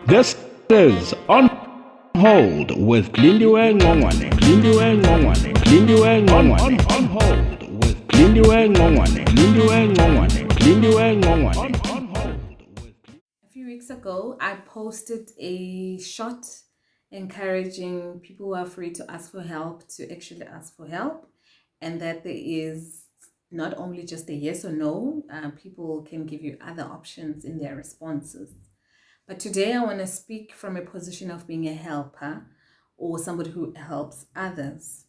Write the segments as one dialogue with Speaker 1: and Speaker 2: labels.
Speaker 1: This is On Hold with Lindiwe Ngongwane. Lindiwe Ngongwane. Lindiwe Ngongwane. On Hold with Lindiwe Ngongwane. Lindiwe Ngongwane. Lindiwe Ngongwane. On Hold with.
Speaker 2: A few weeks ago, I posted a shot encouraging people who are free to ask for help to actually ask for help, and that there is not only just a yes or no, people can give you other options in their responses. But today, I want to speak from a position of being a helper or somebody who helps others.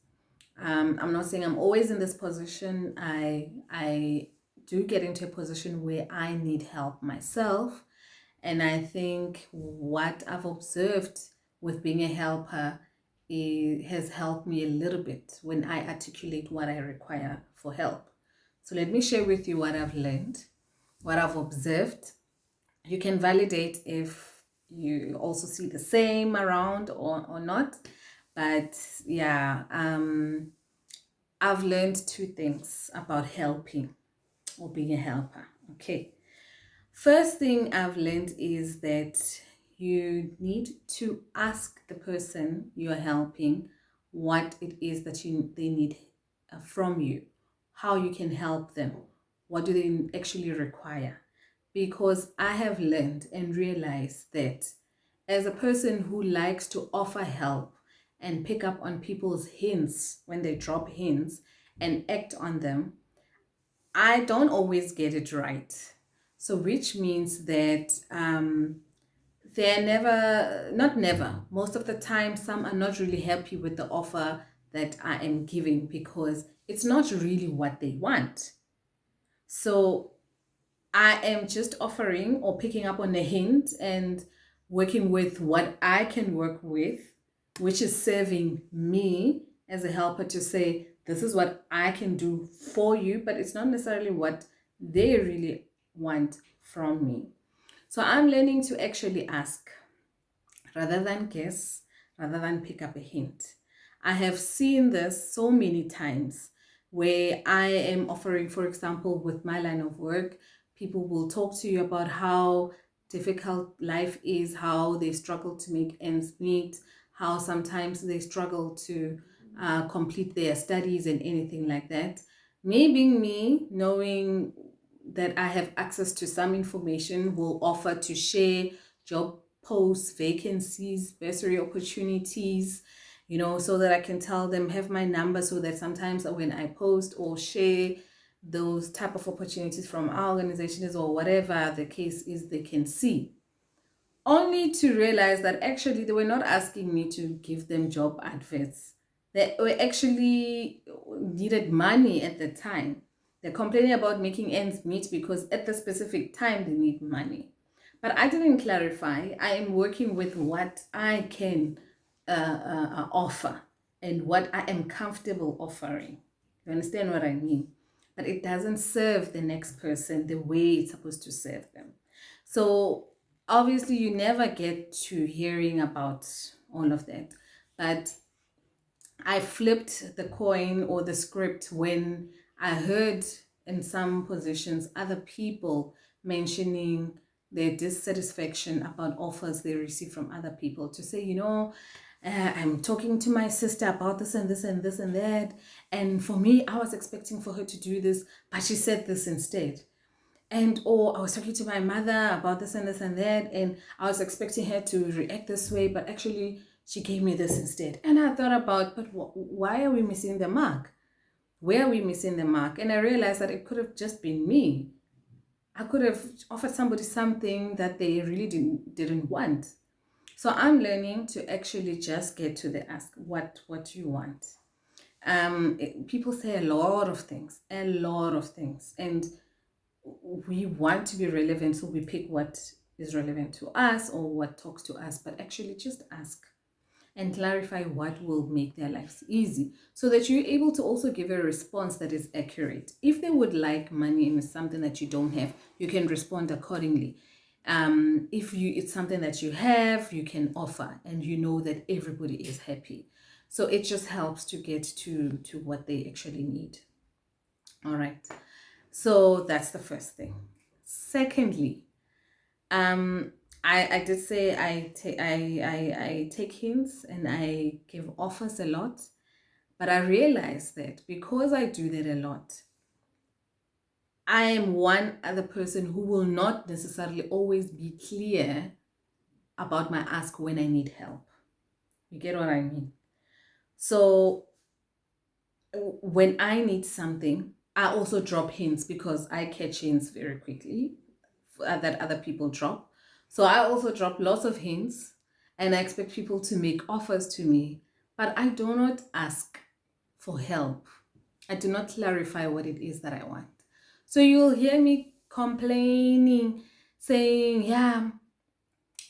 Speaker 2: I'm not saying I'm always in this position. I do get into a position where I need help myself. And I think what I've observed with being a helper has helped me a little bit when I articulate what I require for help. So let me share with you what I've learned, what I've observed. You can validate if you also see the same around or not. But yeah, I've learned two things about helping or being a helper. Okay. First thing I've learned is that you need to ask the person you are helping what it is that they need from you, how you can help them, what do they actually require. Because I have learned and realized that as a person who likes to offer help and pick up on people's hints when they drop hints and act on them, I don't always get it right. So, which means that they're never, not never, most of the time, some are not really happy with the offer that I am giving because it's not really what they want. So, I am just offering or picking up on a hint and working with what I can work with, which is serving me as a helper to say, this is what I can do for you, but it's not necessarily what they really want from me. So I'm learning to actually ask rather than guess, rather than pick up a hint. I have seen this so many times where I am offering, for example, with my line of work, people will talk to you about how difficult life is, how they struggle to make ends meet, how sometimes they struggle to complete their studies and anything like that. Me being me, knowing that I have access to some information, will offer to share job posts, vacancies, bursary opportunities, so that I can tell them, have my number, so that sometimes when I post or share those type of opportunities from our organizations or whatever the case is, they can see. Only to realize that actually they were not asking me to give them job adverts. They were actually needed money at the time. They're complaining about making ends meet because at the specific time they need money. But I didn't clarify. I am working with what I can offer and what I am comfortable offering. You understand what I mean? But it doesn't serve the next person the way it's supposed to serve them. So obviously, you never get to hearing about all of that. But I flipped the coin or the script when I heard in some positions other people mentioning their dissatisfaction about offers they receive from other people to say, I'm talking to my sister about this and this and this and that. And for me, I was expecting for her to do this, but she said this instead. And or I was talking to my mother about this and this and that, and I was expecting her to react this way, but actually she gave me this instead. And I thought about, but why are we missing the mark? Where are we missing the mark? And I realized that it could have just been me. I could have offered somebody something that they really didn't want. So I'm learning to actually just get to the ask, what you want. People say a lot of things, and we want to be relevant, so we pick what is relevant to us or what talks to us, but actually just ask and clarify what will make their lives easy so that you're able to also give a response that is accurate. If they would like money and it's something that you don't have, you can respond accordingly. If it's something that you have, you can offer, and you know that everybody is happy. So it just helps to get to what they actually need. All right. So that's the first thing. Secondly, I did say I take hints and I give offers a lot, but I realized that because I do that a lot, I am one other person who will not necessarily always be clear about my ask when I need help. You get what I mean? So when I need something, I also drop hints because I catch hints very quickly that other people drop. So I also drop lots of hints and I expect people to make offers to me, but I do not ask for help. I do not clarify what it is that I want. So you'll hear me complaining, saying, yeah,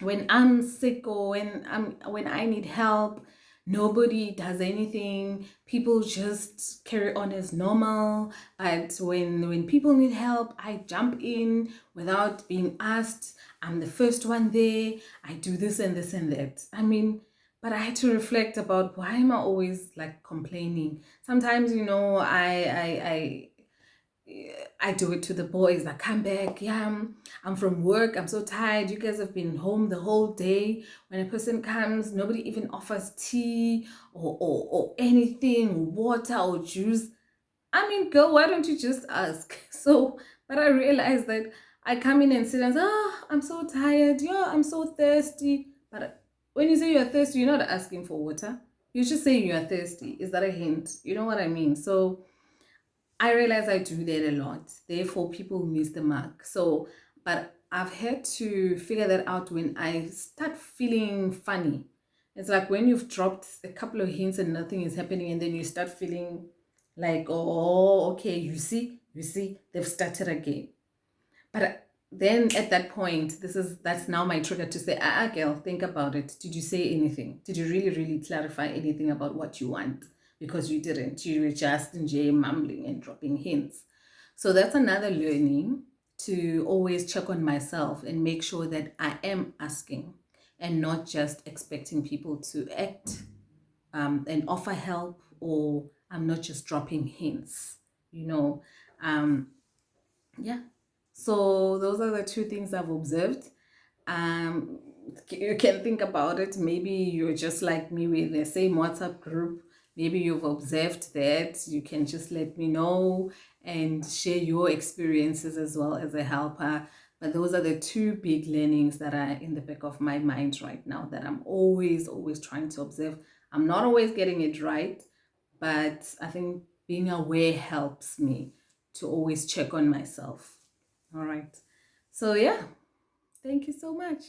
Speaker 2: when I'm sick or when I need help, nobody does anything. People just carry on as normal. But when people need help, I jump in without being asked. I'm the first one there. I do this and this and that. I mean, but I had to reflect about why am I always like complaining. Sometimes, I do it to the boys. I come back, yeah, I'm from work. I'm so tired. You guys have been home the whole day. When a person comes, nobody even offers tea or anything, water or juice. I mean, girl, why don't you just ask? So, but I realized that I come in and sit and say, oh, I'm so tired. Yeah, I'm so thirsty. But when you say you're thirsty, you're not asking for water. You're just saying you're thirsty. Is that a hint? You know what I mean? So, I realize I do that a lot. Therefore, people miss the mark. So, but I've had to figure that out when I start feeling funny. It's like when you've dropped a couple of hints and nothing is happening, and then you start feeling like, oh, okay, you see, they've started again. But then at that point, that's now my trigger to say, girl, think about it. Did you say anything? Did you really, really clarify anything about what you want? Because you didn't. You were just in J mumbling and dropping hints. So that's another learning to always check on myself and make sure that I am asking and not just expecting people to act and offer help, or I'm not just dropping hints, you know. Um, yeah. So those are the two things I've observed. Um, you can think about it. Maybe you're just like me with the same WhatsApp group. Maybe you've observed that. You can just let me know and share your experiences as well as a helper. But those are the two big learnings that are in the back of my mind right now that I'm always, always trying to observe. I'm not always getting it right, but I think being aware helps me to always check on myself. All right. So, yeah, thank you so much.